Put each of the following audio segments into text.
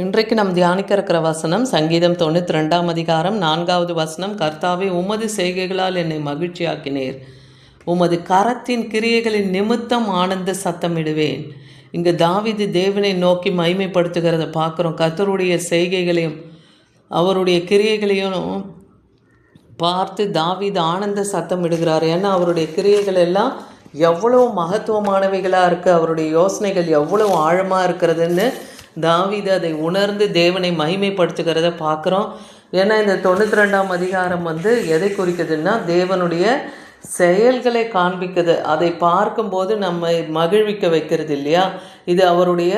இன்றைக்கு நாம் தியானிக்க இருக்கிற வசனம் சங்கீதம் 92 அதிகாரம் 4வது வசனம். கர்த்தாவே, உமது செய்கைகளால் என்னை மகிழ்ச்சியாக்கினீர், உமது கரத்தின் கிரியைகளின் நிமித்தம் ஆனந்த சத்தமிடுவேன். இங்கு தாவீது தேவனை நோக்கி மகிமைப்படுத்துகிறத பார்க்குறோம். கர்த்தருடைய செய்கைகளையும் அவருடைய கிரியைகளையும் பார்த்து தாவீது ஆனந்த சத்தம் இடுகிறார். ஏன்னா அவருடைய கிரியைகள் எல்லாம் எவ்வளோ மகத்துவமானவைகளாக இருக்குது, அவருடைய யோசனைகள் எவ்வளோ ஆழமாக இருக்கிறதுன்னு தாவீது அதை உணர்ந்து தேவனை மகிமைப்படுத்துகிறத பார்க்குறோம். ஏன்னா இந்த 92 அதிகாரம் எதை குறிக்குதுன்னா தேவனுடைய செயல்களை காண்பிக்குது. அதை பார்க்கும்போது நம்மை மகிழ்விக்க வைக்கிறது இல்லையா. இது அவருடைய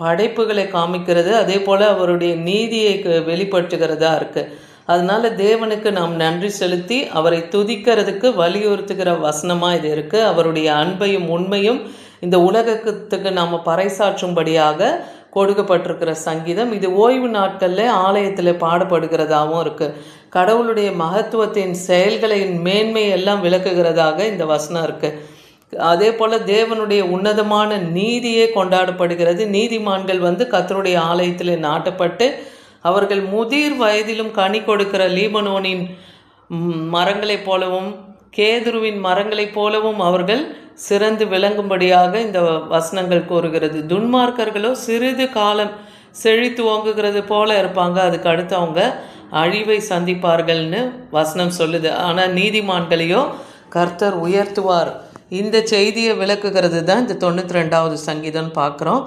படைப்புகளை காமிக்கிறது, அதே போல் அவருடைய நீதியை வெளிப்படுத்துகிறதா இருக்குது. அதனால் தேவனுக்கு நாம் நன்றி செலுத்தி அவரை துதிக்கிறதுக்கு வலியுறுத்துகிற வசனமாக இது இருக்குது. அவருடைய அன்பையும் உண்மையும் இந்த உலகத்துக்கு நாம் பறைசாற்றும்படியாக கொடுக்கப்பட்டிருக்கிற சங்கீதம். இது ஓய்வு நாட்களில் ஆலயத்தில் பாடப்படுகிறதாகவும் இருக்குது. கடவுளுடைய மகத்துவத்தின் செயல்களின் மேன்மை எல்லாம் விளக்குகிறதாக இந்த வசனம் இருக்குது. அதே போல் தேவனுடைய உன்னதமான நீதியே கொண்டாடப்படுகிறது. நீதிமான்கள் கர்த்தருடைய ஆலயத்தில் நாட்டப்பட்டு அவர்கள் முதிர் வயதிலும் கனி கொடுக்கிற லீபனோனின் மரங்களைப் போலவும் கேதுருவின் மரங்களைப் போலவும் அவர்கள் சிறந்து விளங்கும்படியாக இந்த வசனங்கள் கூறுகிறது. துன்மார்க்கர்களோ சிறிது காலம் செழித்து ஓங்குகிறது போல இருப்பாங்க, அதுக்கு அடுத்து அவங்க அழிவை சந்திப்பார்கள்னு வசனம் சொல்லுது. ஆனால் நீதிமான்களையோ கர்த்தர் உயர்த்துவார். இந்த செய்தியை விளக்குகிறது தான் இந்த 92வது சங்கீதம் பார்க்குறோம்.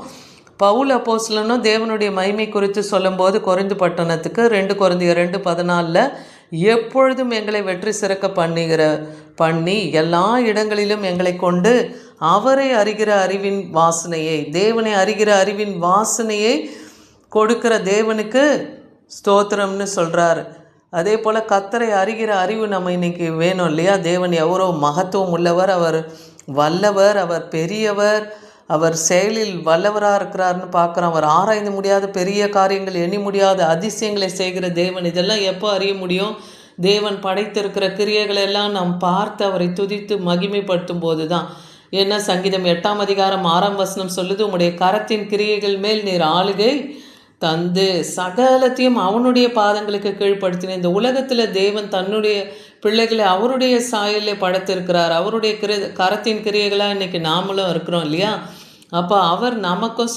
பவுல் அப்போஸ்தலனும் தேவனுடைய மகிமை குறித்து சொல்லும்போது கொரிந்து பட்டணத்துக்கு 2 கொரிந்தியர் 2:14 எப்பொழுதும் எங்களை வெற்றி சிறக்க பண்ணி எல்லா இடங்களிலும் எங்களை கொண்டு அவரை அறிகிற அறிவின் வாசனையை, தேவனை அறிகிற அறிவின் வாசனையை கொடுக்கிற தேவனுக்கு ஸ்தோத்திரம்னு சொல்கிறார். அதே போல் கர்த்தரை அறிகிற அறிவு நம்ம இன்னைக்கு வேணும் இல்லையா. தேவன் எவ்வளோ மகத்துவம் உள்ளவர், அவர் வல்லவர், அவர் பெரியவர், அவர் செயலில் வல்லவராக இருக்கிறார்னு பார்க்குறோம். அவர் ஆராய்ந்து முடியாத பெரிய காரியங்கள், எண்ணி முடியாத அதிசயங்களை செய்கிற தேவன். இதெல்லாம் எப்போ அறிய முடியும்? தேவன் படைத்திருக்கிற கிரியைகளை எல்லாம் நாம் பார்த்து அவரை துதித்து மகிமைப்படுத்தும் போது தான். ஏன்னா சங்கீதம் 8 அதிகாரம் 6 வசனம் சொல்லுது, உம்முடைய கரத்தின் கிரியைகள் மேல் நீர் ஆளுகை தந்து சகலத்தையும் அவனுடைய பாதங்களுக்கு கீழ்ப்படுத்தின. இந்த உலகத்தில் தேவன் தன்னுடைய பிள்ளைகளை அவருடைய சாயலே படைத்திருக்கிறார். அவருடைய கரத்தின் கிரியைகளாக இன்றைக்கி நாமளும் இருக்கிறோம் இல்லையா. அப்போ அவர் நமக்கும்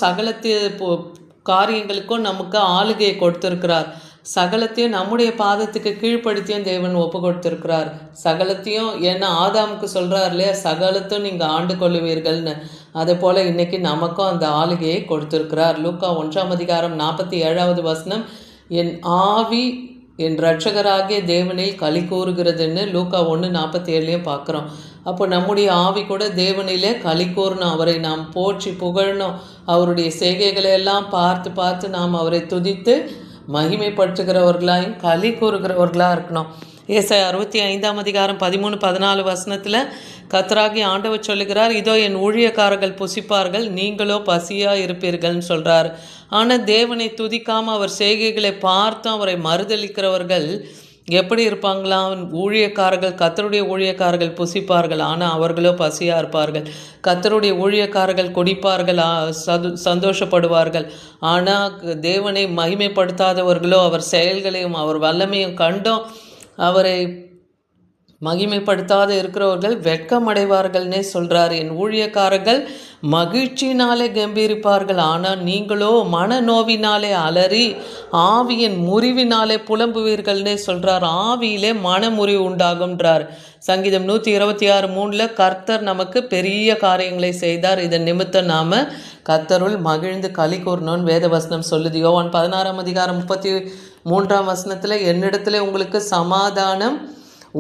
காரியங்களுக்கும் நமக்கு ஆளுகையை கொடுத்துருக்கிறார். சகலத்தையும் நம்முடைய பாதத்துக்கு கீழ்ப்படுத்தியும் தேவன் ஒப்பு கொடுத்துருக்கிறார். சகலத்தையும் ஏன்னா ஆதாமுக்கு சொல்கிறார் இல்லையா, சகலத்தையும் நீங்கள் ஆண்டு கொள்ளுவீர்கள்னு. அதே போல் இன்றைக்கி நமக்கும் அந்த ஆளுகையை கொடுத்துருக்கிறார். லூக்கா 1 அதிகாரம் 47வது வசனம், என் ஆவி என் இரட்சகராகிய தேவனில் களி கூறுகிறதுன்னு லூக்கா 1:47 பார்க்குறோம். அப்போ நம்முடைய ஆவி கூட தேவனிலே களி கூறணும், அவரை நாம் போற்றி புகழணும், அவருடைய செய்கைகளை எல்லாம் பார்த்து நாம் அவரை துதித்து மகிமைப்படுத்துகிறவர்களாயும் களி கூறுகிறவர்களாக இருக்கணும். ஏசாயா 65 அதிகாரம் 13-14 வசனத்தில் கர்த்தராகிய ஆண்டவர் சொல்லுகிறார், இதோ என் ஊழியக்காரர்கள் புசிப்பார்கள், நீங்களோ பசியாக இருப்பீர்கள்னு சொல்கிறார். ஆனால் தேவனை துதிக்காமல் அவர் செய்கைகளை பார்த்தும் அவரை மறுதளிக்கிறவர்கள் எப்படி இருப்பாங்களாம்? ஊழியக்காரர்கள், கர்த்தருடைய ஊழியக்காரர்கள் புசிப்பார்கள், ஆனால் அவர்களோ பசியாக இருப்பார்கள். கர்த்தருடைய ஊழியக்காரர்கள் குடிப்பார்கள், சந்தோஷப்படுவார்கள். ஆனால் தேவனை மகிமைப்படுத்தாதவர்களோ அவர் செயல்களையும் அவர் வல்லமையும் கண்டும் அவரை மகிமைப்படுத்தாத இருக்கிறவர்கள் வெட்கமடைவார்கள்னே சொல்கிறார். என் ஊழியக்காரர்கள் மகிழ்ச்சியினாலே கம்பீரிப்பார்கள், ஆனால் நீங்களோ மனநோவினாலே அலறி ஆவியின் முறிவினாலே புலம்புவீர்கள்னே சொல்கிறார். ஆவியிலே மனமுறிவு உண்டாகும்ன்றார். சங்கீதம் 126:3 கர்த்தர் நமக்கு பெரிய காரியங்களை செய்தார், இதன் நிமித்தம் நாம் கர்த்தருள் மகிழ்ந்து களி கூறணும்னு வேதவசனம் சொல்லுது. யோவான் 16 அதிகாரம் 33 வசனத்தில், என்னிடத்துல உங்களுக்கு சமாதானம்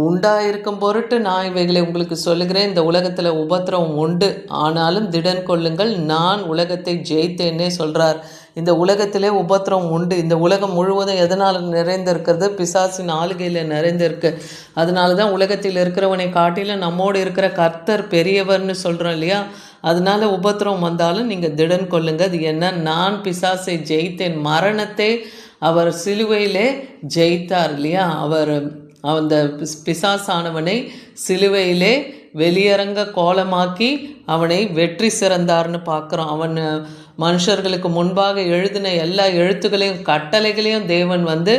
உண்டாயிருக்கும் பொருட்டு நான் இவைகளை உங்களுக்கு சொல்லுகிறேன். இந்த உலகத்தில் உபத்திரவம் உண்டு, ஆனாலும் திடன் கொள்ளுங்கள், நான் உலகத்தை ஜெயித்தேன்னே சொல்கிறார். இந்த உலகத்திலே உபத்திரவம் உண்டு. இந்த உலகம் முழுவதும் எதனால் நிறைந்திருக்கிறது? பிசாசின் ஆளுகையில் நிறைந்திருக்கு. அதனால தான் உலகத்தில் இருக்கிறவனை காட்டிலும் நம்மோடு இருக்கிற கர்த்தர் பெரியவர்னு சொல்கிறோம் இல்லையா. அதனால உபத்திரவம் வந்தாலும் நீங்கள் திடன் கொள்ளுங்க. அது என்ன? நான் பிசாசை ஜெயித்தேன். மரணத்தை அவர் சிலுவையிலே ஜெயித்தார் இல்லையா. அவர் அந்த பிசாசானவனை சிலுவையிலே வெளியரங்க கோலமாக்கி அவனை வெற்றி சிறந்தார்னு பார்க்குறோம். அவன் மனுஷர்களுக்கு முன்பாக எழுதின எல்லா எழுத்துக்களையும் கட்டளைகளையும் தேவன் வந்து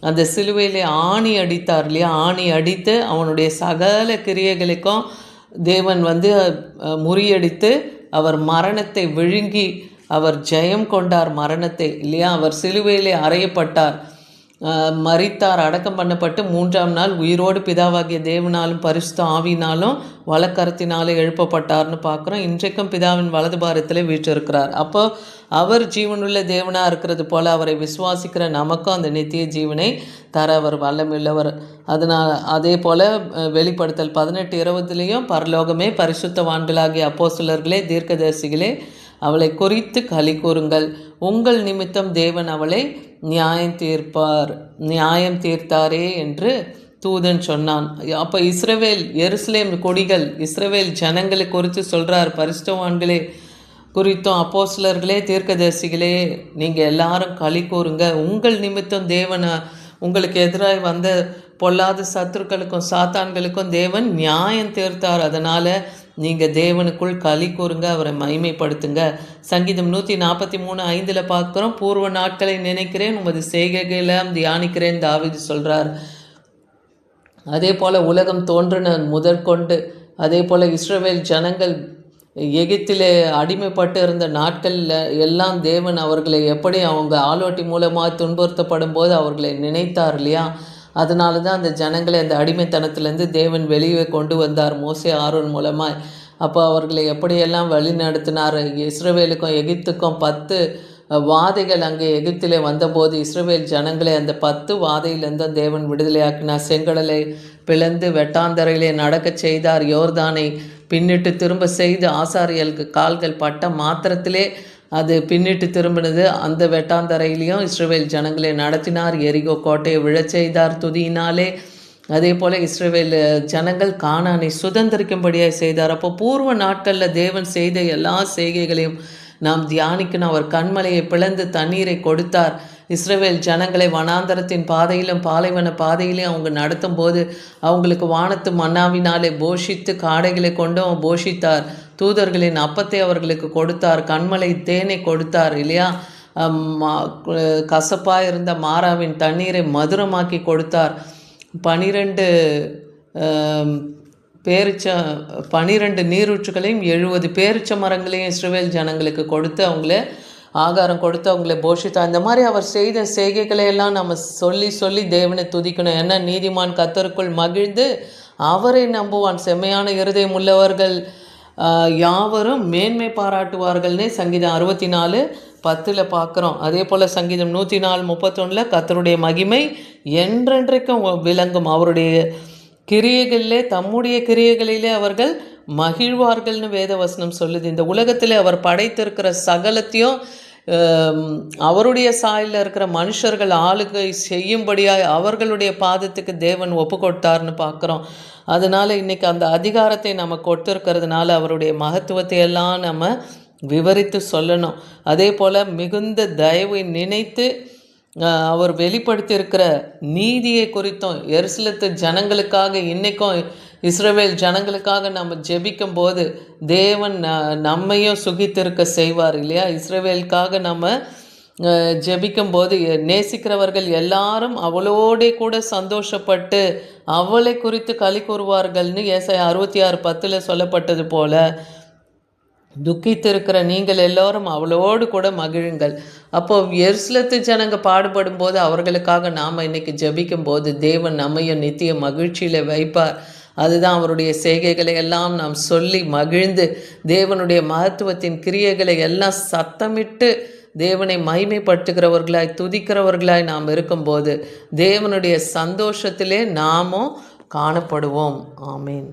அந்த சிலுவையிலே ஆணி அடித்தார் இல்லையா. ஆணி அடித்து அவனுடைய சகல கிரியைகளுக்கும் தேவன் வந்து முறியடித்து அவர் மரணத்தை விழுங்கி அவர் ஜெயம் கொண்டார் மரணத்தை இல்லையா. அவர் சிலுவையிலே அறையப்பட்டார், மரித்தார், அடக்கம் பண்ணப்பட்டு 3ஆம் நாள் உயிரோடு பிதாவாகிய தேவனாலும் பரிசுத்த ஆவினாலும் வலக்கரத்தினாலும் எழுப்பப்பட்டார்னு பார்க்குறோம். இன்றைக்கும் பிதாவின் வலது பாரத்தில் வீற்றிருக்கிறார். அப்போ அவர் ஜீவனுள்ள தேவனாக இருக்கிறது போல் அவரை விசுவாசிக்கிற நமக்கும் அந்த நித்திய ஜீவனை தர அவர் வல்லமுள்ளவர். அதனால் அதே போல் வெளிப்படுத்தல் 18:20 பரலோகமே பரிசுத்தவான்களாகிய அப்போஸ்தலர்களே தீர்க்கதரிசிகளே அவளை குறித்து களி கூறுங்கள், உங்கள் நிமித்தம் தேவன் அவளை நியாயம் தீர்த்தாரே என்று தூதன் சொன்னான். அப்போ இஸ்ரவேல் எருசலேம் கொடிகள் இஸ்ரவேல் ஜனங்களை குறித்து சொல்கிறார். பரிசுத்தவான்களே குறித்தும் அப்போஸ்தலர்களே தீர்க்கதரிசிகளே நீங்கள் எல்லாரும் களி கூறுங்க, உங்கள் நிமித்தம் தேவன் உங்களுக்கு எதிராக வந்த பொல்லாத சத்துருக்களுக்கும் சாத்தான்களுக்கும் தேவன் நியாயம் தீர்த்தார். அதனால் நீங்கள் தேவனுக்குள் களி கூறுங்க, அவரை மகிமைப்படுத்துங்க. சங்கீதம் 143:5 பார்க்குறோம். பூர்வ நாட்களை நினைக்கிறேன், உமது செய்கைகளை தியானிக்கிறேன் தாவீது சொல்கிறார். அதே போல் உலகம் தோன்றின முதற்கொண்டு, அதே போல் இஸ்ரவேல் ஜனங்கள் எகிப்திலே அடிமைப்பட்டு இருந்த நாட்களில் எல்லாம் தேவன் அவர்களை எப்படி அவங்க ஆலோட்டி மூலமாக துன்புறுத்தப்படும் போது அவர்களை நினைத்தார் இல்லையா. அதனால தான் அந்த ஜனங்களை அந்த அடிமைத்தனத்திலேருந்து தேவன் வெளியே கொண்டு வந்தார் மோசே ஆரோன் மூலமாக. அப்போ அவர்களை எப்படியெல்லாம் வழி நடத்தினார். இஸ்ரவேலுக்கும் எகிப்துக்கும் 10 வாதைகள் அங்கே எகிப்திலே வந்தபோது இஸ்ரவேல் ஜனங்களை அந்த 10 வாதையிலேருந்து தேவன் விடுதலையாக்கினார். செங்கடலை பிளந்து வெட்டாந்தரையிலே நடக்க செய்தார். யோர்தானை பின்னிட்டு திரும்ப செய்து ஆசாரியர்களுக்கு கால்கள் பட்ட மாத்திரத்திலே அது பின்னிட்டு திரும்பினது. அந்த வெட்டாந்தரையிலையும் இஸ்ரவேல் ஜனங்களை நடத்தினார். எரிகோ கோட்டையை விழச் செய்தார் துதியினாலே. அதே போல் இஸ்ரவேல் ஜனங்கள் கானானை சுதந்திரிக்கும்படியாக செய்தார். அப்போ பூர்வ நாட்களில் தேவன் செய்த எல்லா செய்கைகளையும் நாம் தியானிக்கணும். அவர் கண்மலையை பிளந்து தண்ணீரை கொடுத்தார். இஸ்ரவேல் ஜனங்களை வனாந்தரத்தின் பாதையிலும் பாலைவன பாதையிலும் அவங்க நடத்தும் போது அவங்களுக்கு வானத்து மன்னாவினாலே போஷித்து காடைகளை கொண்டும் போஷித்தார். தூதர்களின் அப்பத்தை அவர்களுக்கு கொடுத்தார். கண்மலை தேனை கொடுத்தார் இல்லையா. கசப்பாக இருந்த மாறாவின் தண்ணீரை மதுரமாக்கி கொடுத்தார். 12 நீரூற்றுகளையும் 70 பேரிச்ச மரங்களையும் இஸ்ரவேல் ஜனங்களுக்கு கொடுத்து அவங்கள ஆகாரம் கொடுத்து அவங்கள போஷித்தார். அந்த மாதிரி அவர் செய்த செய்கைகளையெல்லாம் நம்ம சொல்லி சொல்லி தேவனை துதிக்கணும். ஏன்னா நீதிமான் கர்த்தருக்குள் மகிழ்ந்து அவரை நம்புவான், செம்மையான இருதயம் உள்ளவர்கள் யாவரும் மேன்மை பாராட்டுவார்கள்னே சங்கீதம் 64:10 பார்க்குறோம். அதே போல் சங்கீதம் 104:31 கர்த்தருடைய மகிமை என்றென்றைக்கும் விளங்கும், அவருடைய கிரியைகளிலே தம்முடைய கிரியைகளிலே அவர்கள் மகிழ்வார்கள்னு வேதவசனம் சொல்லுது. இந்த உலகத்தில் அவர் படைத்திருக்கிற சகலத்தையும் அவருடைய சாயலில் இருக்கிற மனுஷர்கள் ஆளுகை செய்யும்படியாக அவர்களுடைய பாதத்துக்கு தேவன் ஒப்பு கொடுத்தார்னு பார்க்குறோம். அதனால் இன்றைக்கி அந்த அதிகாரத்தை நம்ம கொடுத்துருக்கிறதுனால அவருடைய மகத்துவத்தை எல்லாம் நம்ம விவரித்து சொல்லணும். அதே போல் மிகுந்த தயவை நினைத்து அவர் வெளிப்படுத்தியிருக்கிற நீதியை குறித்தும் எருசலேத்து ஜனங்களுக்காக இன்றைக்கும் இஸ்ரவேல் ஜனங்களுக்காக நம்ம ஜெபிக்கும் போது தேவன் நம்மையும் சுகித்திருக்க செய்வார் இல்லையா. இஸ்ரவேலுக்காக நம்ம ஜெபிக்கும் போது நேசிக்கிறவர்கள் எல்லாரும் அவளோடே கூட சந்தோஷப்பட்டு அவளை குறித்து களி கூறுவார்கள்னு ஏசாயா 66:10 சொல்லப்பட்டது போல துக்கித்திருக்கிற நீங்கள் எல்லோரும் அவளோடு கூட மகிழுங்கள். அப்போது எருசலேத்து ஜனங்க பாடுபடும் போது அவர்களுக்காக நாம் இன்றைக்கி ஜெபிக்கும் போது தேவன் நம்மையும் நித்திய மகிழ்ச்சியில் வைப்பார். அதுதான் அவருடைய செய்கைகளை எல்லாம் நாம் சொல்லி மகிழ்ந்து தேவனுடைய மகத்துவத்தின் கிரியைகளை எல்லாம் சத்தமிட்டு தேவனை மகிமைப்படுத்துகிறவர்களாய் துதிக்கிறவர்களாய் நாம் இருக்கும்போது தேவனுடைய சந்தோஷத்திலே நாமும் காணப்படுவோம். ஆமீன்.